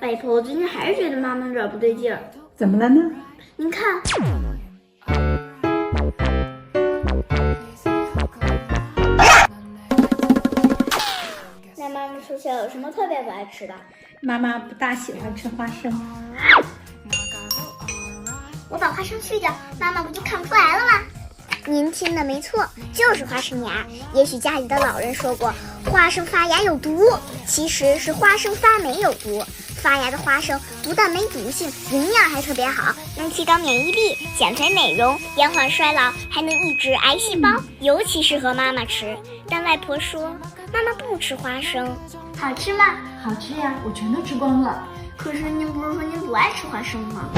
外婆最近还是觉得妈妈有点不对劲儿。怎么了呢？您看，那妈妈从小有什么特别不爱吃的？妈妈不大喜欢吃花生。我把花生去掉，妈妈不就看不出来了吗？您听的没错，就是花生芽。也许家里的老人说过花生发芽有毒，其实是花生发霉有毒。发芽的花生不但没毒性，营养还特别好，能提高免疫力、减肥美容、延缓衰老，还能抑制癌细胞，尤其适合妈妈吃。但外婆说妈妈不吃花生，好吃吗？好吃呀，我全都吃光了。可是您不是说您不爱吃花生吗？